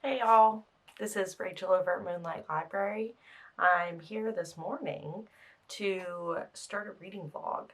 Hey y'all, this is Rachel over at Moonlight Library. I'm here this morning to start a reading vlog.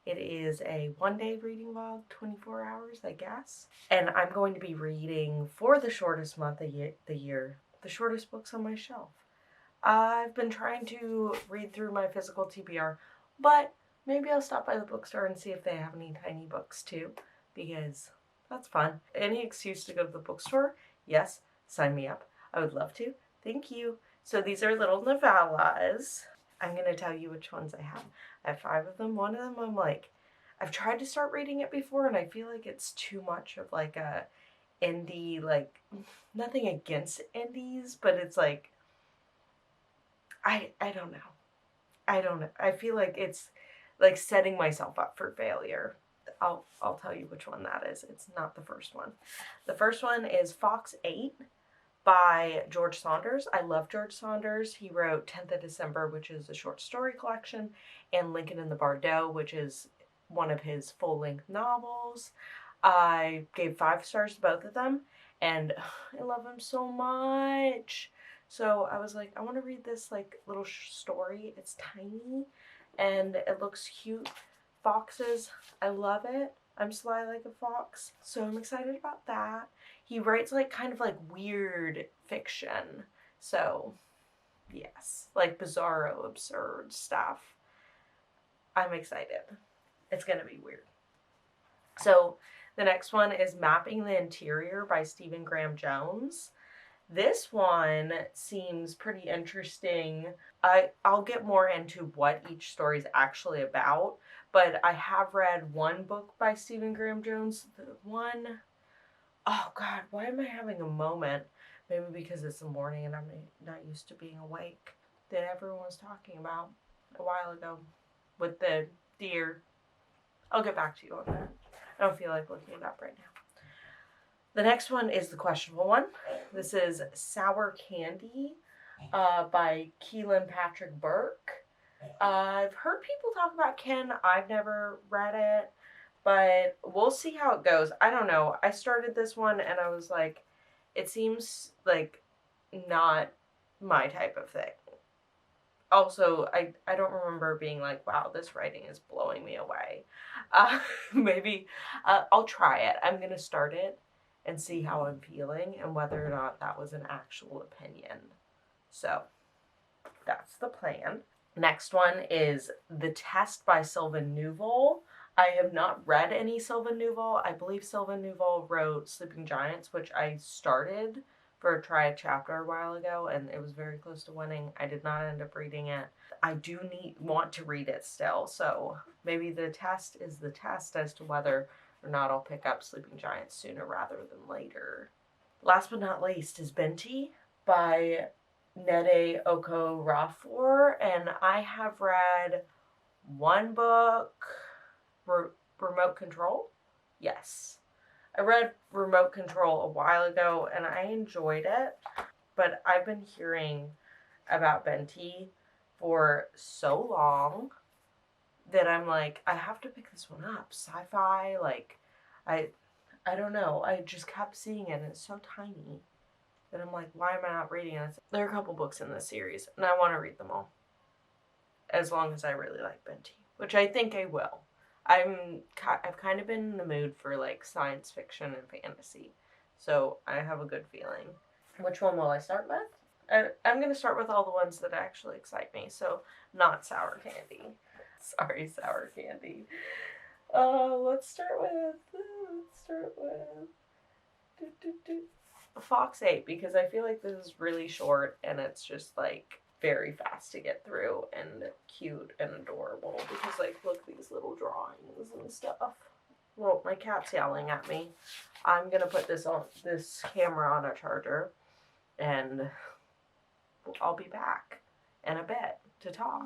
It is a one-day reading vlog, 24 hours, I guess. And I'm going to be reading for the shortest month of the year, the shortest books on my shelf. I've been trying to read through my physical TBR, but maybe I'll stop by the bookstore and see if they have any tiny books too, because that's fun. Any excuse to go to the bookstore? Yes. Sign me up. I would love to. Thank you. So these are little novellas. I'm going to tell you which ones I have. I have 5 of them. One of them I'm like, I've tried to start reading it before and I feel like it's too much of like a indie, like nothing against indies, but it's like, I don't know. I don't know. I feel like it's like setting myself up for failure. I'll tell you which one that is. It's not the first one. The first one is Fox 8 by George Saunders. I love George Saunders. He wrote 10th of December, which is a short story collection, and Lincoln in the Bardo, which is one of his full-length novels. I gave 5 stars to both of them, and I love him so much. So I was like, I want to read this like little story. It's tiny, and it looks cute. Foxes, I love it. I'm sly like a fox, so I'm excited about that. He writes like kind of like weird fiction, so yes, like bizarro, absurd stuff. I'm excited. It's gonna be weird. So the next one is Mapping the Interior by Stephen Graham Jones. This one seems pretty interesting. I'll get more into what each story is actually about, but I have read one book by Stephen Graham Jones. Oh God, why am I having a moment? Maybe because it's the morning and I'm not used to being awake. That everyone was talking about a while ago with the deer. I'll get back to you on that. I don't feel like looking it up right now. The next one is the questionable one. This is Sour Candy by Keelan Patrick Burke. I've heard people talk about Ken. I've never read it, but we'll see how it goes. I don't know. I started this one and I was like, it seems like not my type of thing. Also, I don't remember being like, wow, this writing is blowing me away. Maybe I'll try it. I'm going to start it and see how I'm feeling and whether or not that was an actual opinion. So that's the plan. Next one is The Test by Sylvain Neuvel. I have not read any Sylvain Neuvel. I believe Sylvain Neuvel wrote Sleeping Giants, which I started for a chapter a while ago, and it was very close to winning. I did not end up reading it. I do want to read it still, so maybe the test is the test as to whether or not I'll pick up Sleeping Giants sooner rather than later. Last but not least is Binti by Nnedi Okorafor, and I have read one book, Remote Control? Yes. I read Remote Control a while ago and I enjoyed it, but I've been hearing about Binti for so long that I'm like, I have to pick this one up. Sci-fi, like, I don't know. I just kept seeing it and it's so tiny that I'm like, why am I not reading it? There are a couple books in this series and I want to read them all. As long as I really like Binti, which I think I will. I've kind of been in the mood for like science fiction and fantasy, so I have a good feeling. Which one will I start with? I'm going to start with all the ones that actually excite me, so not Sour Candy. Sorry, Sour Candy. Let's start with Fox 8, because I feel like this is really short and it's just like very fast to get through and cute and adorable, because like look, these little drawings and stuff. Well, my cat's yelling at me. I'm gonna put this camera on a charger and I'll be back in a bit to talk.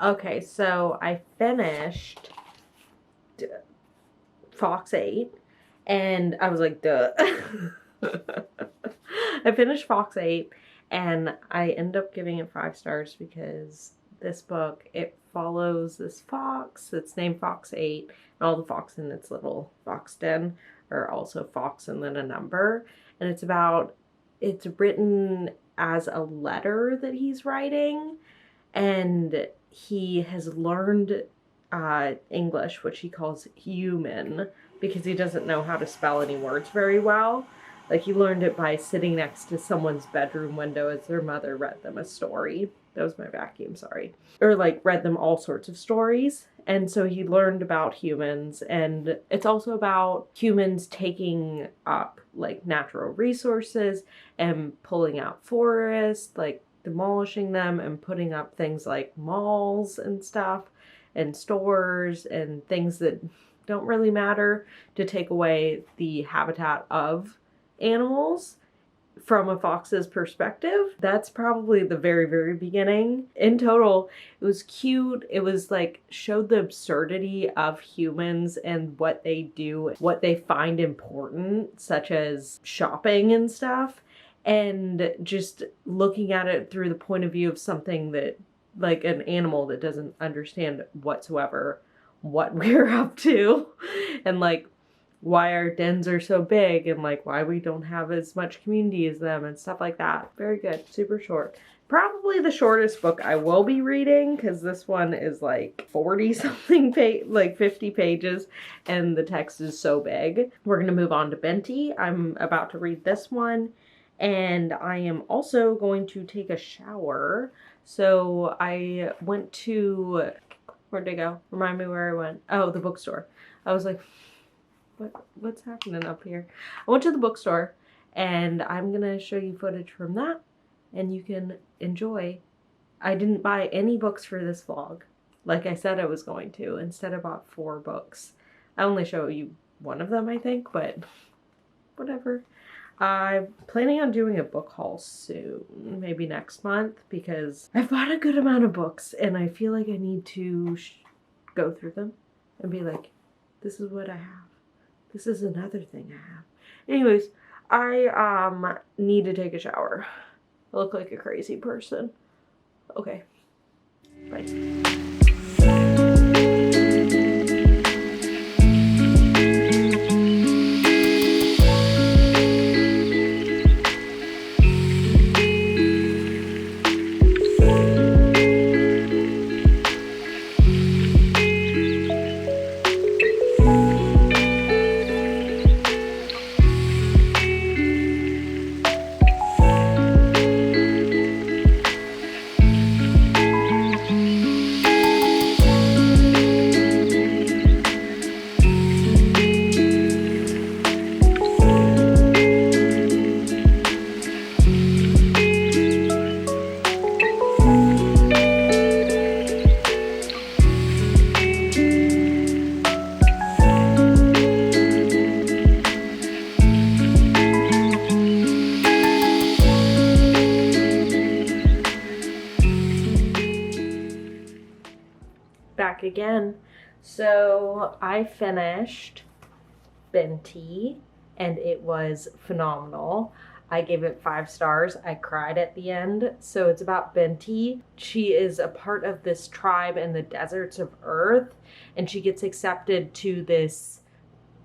Okay, so I finished Fox 8, and I was like, duh. I finished Fox 8, and I ended up giving it 5 stars because this book, it follows this fox that's named Fox 8, and all the fox in its little fox den are also fox and then a number. And it's written as a letter that he's writing, and he has learned English, which he calls human, because he doesn't know how to spell any words very well. Like, he learned it by sitting next to someone's bedroom window as their mother read them a story. That was my vacuum, sorry. Or, like, read them all sorts of stories. And so he learned about humans, and it's also about humans taking up, like, natural resources and pulling out forests, like, demolishing them and putting up things like malls and stuff and stores and things that don't really matter to take away the habitat of animals from a fox's perspective. That's probably the very, very beginning. In total, it was cute. It was like, showed the absurdity of humans and what they do, what they find important, such as shopping and stuff. And just looking at it through the point of view of something that, like, an animal that doesn't understand whatsoever what we're up to, and like why our dens are so big, and like why we don't have as much community as them and stuff like that. Very good. Super short. Probably the shortest book I will be reading, because this one is like 40 something like 50 pages, and the text is so big. We're gonna move on to Binti. I'm about to read this one, and I am also going to take a shower. So I went to, where'd I go? Remind me where I went. Oh, the bookstore. I was like, what's happening up here? I went to the bookstore, and I'm gonna show you footage from that, and you can enjoy. I didn't buy any books for this vlog, like I said I was going to. Instead, I bought 4 books. I only show you one of them, I think, but whatever. I'm planning on doing a book haul soon, maybe next month, because I've bought a good amount of books, and I feel like I need to go through them and be like, this is what I have. This is another thing I have. Anyways, I need to take a shower. I look like a crazy person. Okay. Bye. Back again. So I finished Binti, and it was phenomenal. I gave it 5 stars. I cried at the end. So it's about Binti. She is a part of this tribe in the deserts of Earth, and she gets accepted to this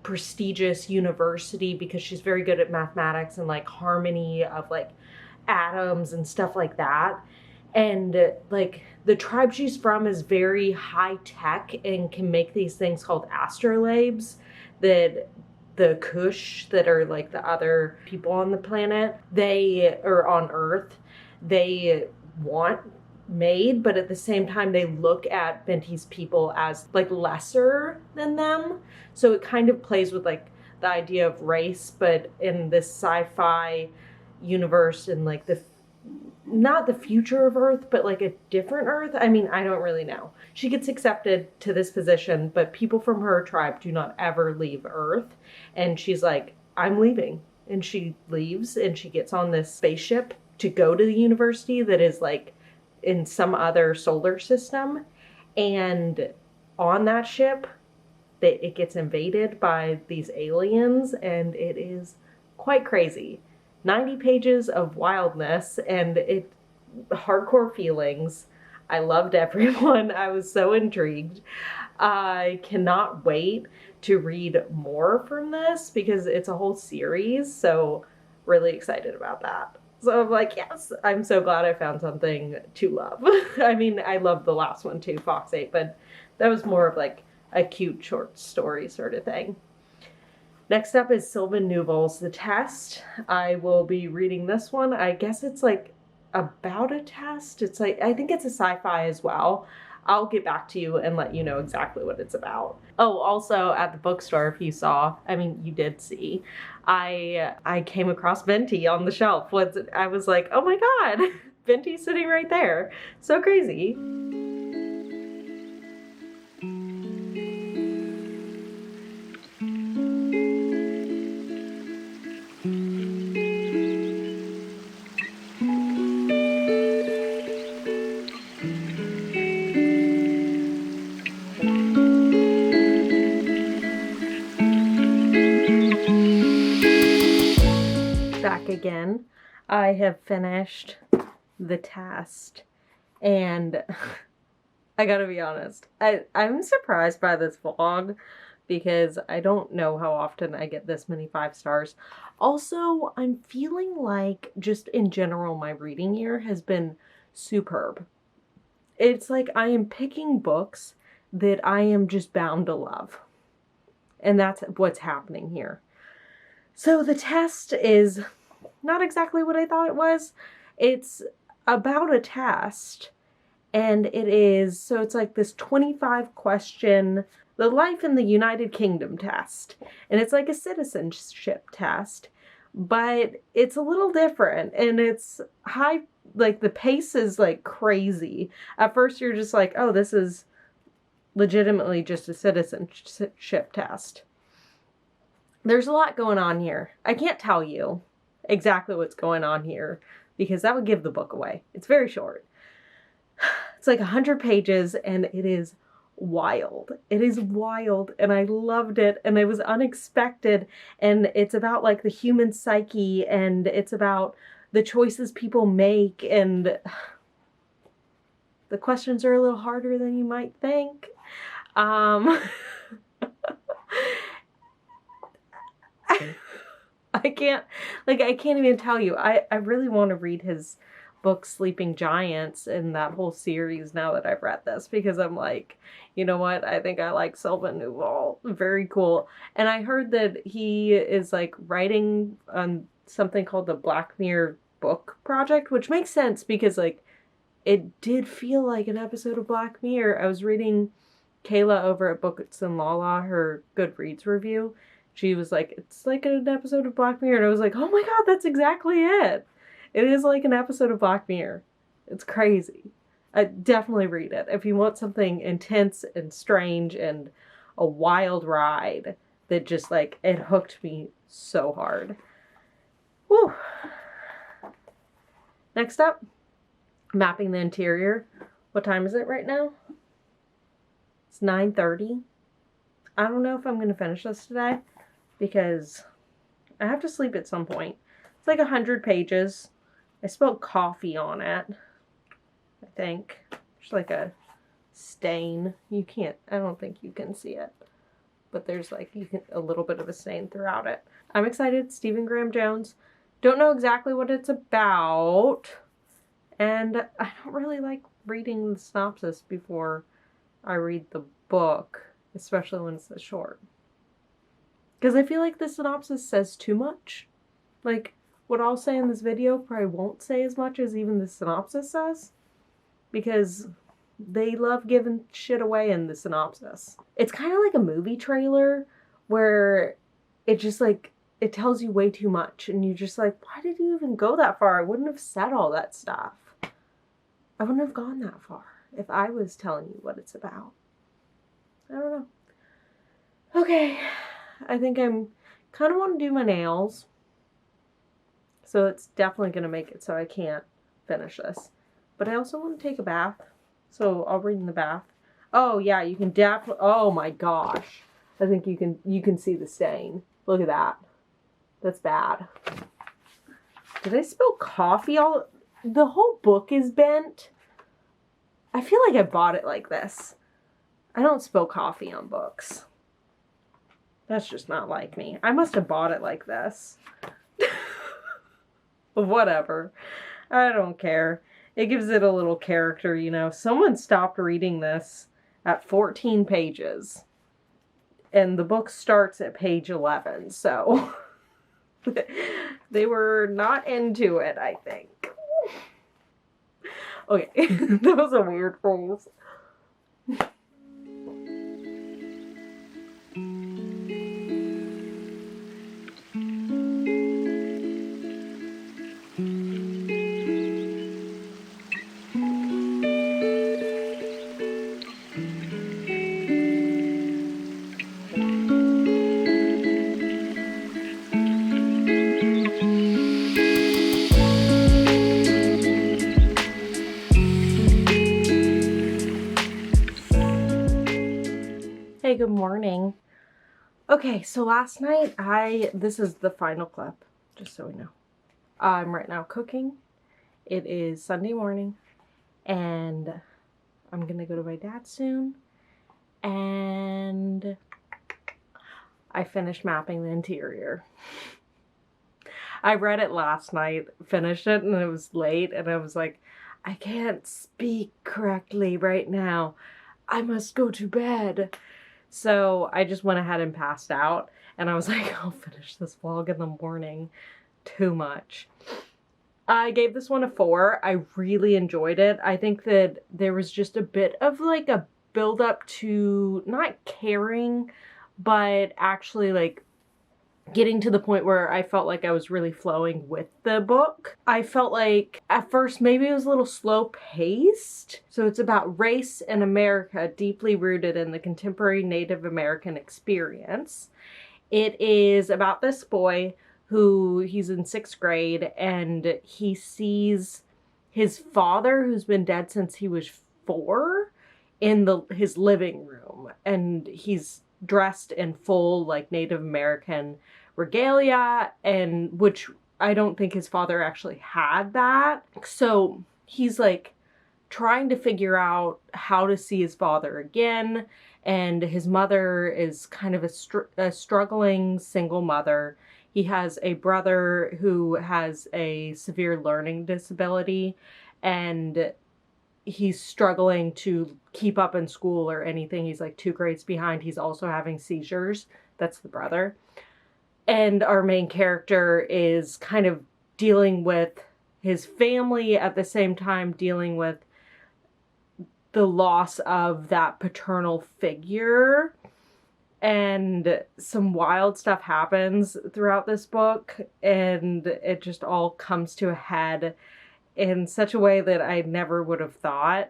prestigious university because she's very good at mathematics and like harmony of like atoms and stuff like that. And like the tribe she's from is very high tech and can make these things called astrolabes that the Kush, that are like the other people on the planet, they are on Earth, they want made, but at the same time they look at Binti's people as like lesser than them. So it kind of plays with like the idea of race, but in this sci-fi universe, and like the not the future of Earth, but like a different Earth. I mean, I don't really know. She gets accepted to this position, but people from her tribe do not ever leave Earth. And she's like, I'm leaving. And she leaves, and she gets on this spaceship to go to the university that is like in some other solar system. And on that ship, it gets invaded by these aliens, and it is quite crazy. 90 pages of wildness and hardcore feelings. I loved everyone. I was so intrigued. I cannot wait to read more from this because it's a whole series, so really excited about that. So I'm like, yes, I'm so glad I found something to love. I mean, I love the last one too, Fox 8, but that was more of like a cute short story sort of thing. Next up is Sylvain Neuvel's The Test. I will be reading this one. I guess it's like about a test. It's like, I think it's a sci-fi as well. I'll get back to you and let you know exactly what it's about. Oh, also at the bookstore, if you saw, I mean, you did see, I came across Binti on the shelf. I was like, oh my God, Binti's sitting right there. So crazy. Back again. I have finished The Test, and I gotta be honest, I'm surprised by this vlog because I don't know how often I get this many 5 stars. Also, I'm feeling like just in general my reading year has been superb. It's like I am picking books that I am just bound to love. And that's what's happening here. So The Test is not exactly what I thought it was. It's about a test, and so it's like this 25 question, the life in the United Kingdom test. And it's like a citizenship test, but it's a little different, and it's high, like the pace is like crazy. At first you're just like, oh, this is legitimately just a citizenship test. There's a lot going on here. I can't tell you exactly what's going on here because that would give the book away. It's very short. It's like 100 pages and it is wild. It is wild and I loved it and it was unexpected, and it's about like the human psyche and it's about the choices people make, and the questions are a little harder than you might think. I can't even tell you. I really want to read his book Sleeping Giants and that whole series now that I've read this, because I'm like, you know what? I think I like Sylvain Neuvel. Very cool. And I heard that he is like writing on something called the Black Mirror book project, which makes sense because like it did feel like an episode of Black Mirror. I was reading Kayla over at Books and Lala, her Goodreads review. She was like, it's like an episode of Black Mirror. And I was like, oh my God, that's exactly it. It is like an episode of Black Mirror. It's crazy. I definitely read it. If you want something intense and strange and a wild ride that just like, it hooked me so hard. Whew. Next up, Mapping the Interior. What time is it right now? It's 9:30. I don't know if I'm going to finish this today because I have to sleep at some point. It's like 100 pages. I spelled coffee on it, I think. There's like a stain. You can't, I don't think you can see it. But there's like a little bit of a stain throughout it. I'm excited. Stephen Graham Jones. Don't know exactly what it's about. And I don't really like reading the synopsis before I read the book, especially when it's short. Because I feel like the synopsis says too much. Like, what I'll say in this video probably won't say as much as even the synopsis says. Because they love giving shit away in the synopsis. It's kind of like a movie trailer where it just like, it tells you way too much. And you're just like, why did you even go that far? I wouldn't have said all that stuff. I wouldn't have gone that far if I was telling you what it's about. I don't know. Okay, I think I'm kind of want to do my nails. So it's definitely going to make it so I can't finish this. But I also want to take a bath. So I'll read in the bath. Oh yeah, you can definitely, oh my gosh. I think you can see the stain. Look at that. That's bad. Did I spill coffee all, the whole book is bent. I feel like I bought it like this. I don't spill coffee on books. That's just not like me. I must have bought it like this. Whatever. I don't care. It gives it a little character, you know. Someone stopped reading this at 14 pages. And the book starts at page 11, so they were not into it, I think. Okay, that was a weird phrase. Hey, good morning. Okay, so last night this is the final clip, just so we know. I'm right now cooking. It is Sunday morning, and I'm gonna go to my dad's soon, and I finished mapping the interior. I read it last night, finished it, and it was late, and I was like, I can't speak correctly right now. I must go to bed. So I just went ahead and passed out, and I was like, I'll finish this vlog in the morning. Too much. I gave this one a 4. I really enjoyed it. I think that there was just a bit of like a build up to not caring, but actually like getting to the point where I felt like I was really flowing with the book. I felt like at first maybe it was a little slow paced. So it's about race in America, deeply rooted in the contemporary Native American experience. It is about this boy who he's in 6th grade, and he sees his father, who's been dead since he was 4, in his living room, and he's dressed in full like Native American regalia, and which I don't think his father actually had that. So he's like trying to figure out how to see his father again, and his mother is kind of a struggling single mother. He has a brother who has a severe learning disability, and he's struggling to keep up in school or anything. He's like 2 grades behind. He's also having seizures. That's the brother. And our main character is kind of dealing with his family at the same time dealing with the loss of that paternal figure. And some wild stuff happens throughout this book, and it just all comes to a head in such a way that I never would have thought.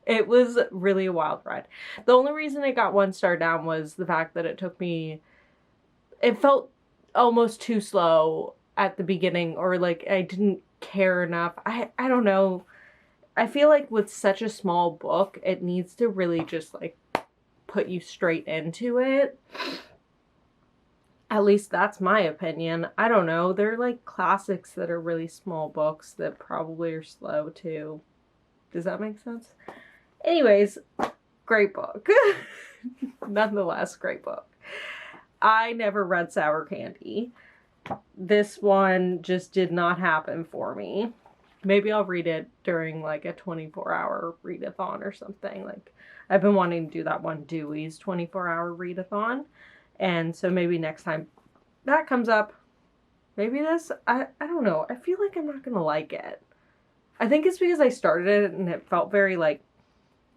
It was really a wild ride. The only reason it got 1 star down was the fact that it felt almost too slow at the beginning, or like I didn't care enough. I don't know. I feel like with such a small book, it needs to really just like put you straight into it. At least that's my opinion. I don't know. They're like classics that are really small books that probably are slow too. Does that make sense? Anyways, great book. Nonetheless, great book. I never read Sour Candy. This one just did not happen for me. Maybe I'll read it during like a 24-hour readathon or something. Like I've been wanting to do that one Dewey's 24-hour readathon. And so maybe next time that comes up, maybe this, I don't know. I feel like I'm not going to like it. I think it's because I started it and it felt very like,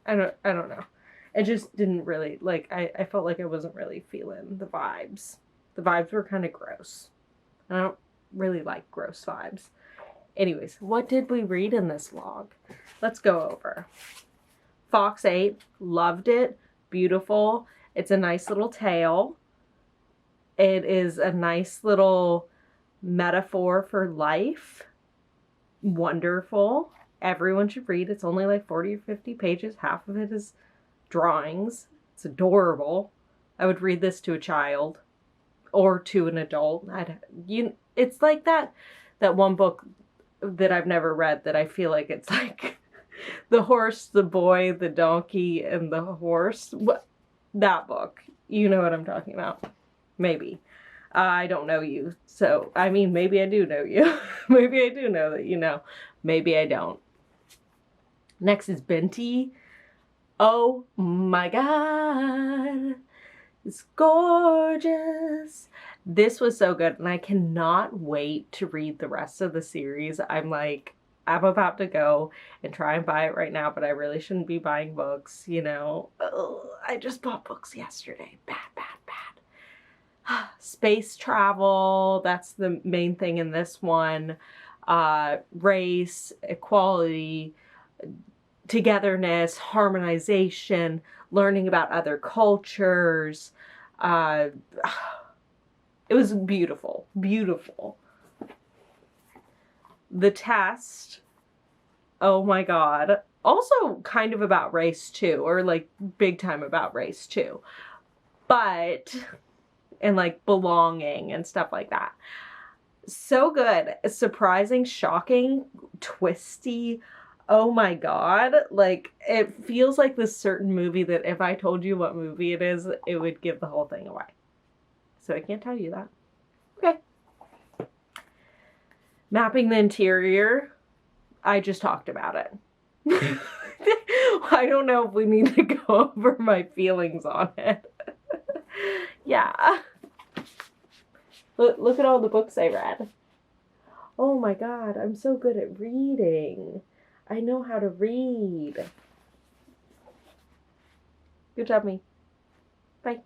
I don't know. It just didn't really, like, I felt like I wasn't really feeling the vibes. The vibes were kind of gross. I don't really like gross vibes. Anyways, what did we read in this vlog? Let's go over. Fox 8, loved it. Beautiful. It's a nice little tale. It is a nice little metaphor for life. Wonderful. everyone should read. It's only like 40 or 50 pages. Half of it is drawings. It's adorable. I would read this to a child or to an adult. It's like that one book that I've never read that I feel like it's like the horse, the boy, the donkey, and the horse. That book. You know what I'm talking about. Maybe. I don't know you. So, I mean, maybe I do know you. Maybe I do know that you know. Maybe I don't. Next is Binti. Oh my god. It's gorgeous. This was so good, and I cannot wait to read the rest of the series. I'm about to go and try and buy it right now, but I really shouldn't be buying books, you know. Ugh, I just bought books yesterday. Bad. Space travel, that's the main thing in this one. Race, equality, togetherness, harmonization, learning about other cultures. It was beautiful. The test, oh my god. Also kind of about race too, or like big time about race too. But, and like belonging and stuff like that. So good. Surprising, shocking, twisty. Oh my god. Like, it feels like this certain movie that if I told you what movie it is, it would give the whole thing away. So I can't tell you that. Okay. Mapping the interior. I just talked about it. I don't know if we need to go over my feelings on it. Yeah. Look at all the books I read. Oh my god, I'm so good at reading. I know how to read. Good job, me. Bye.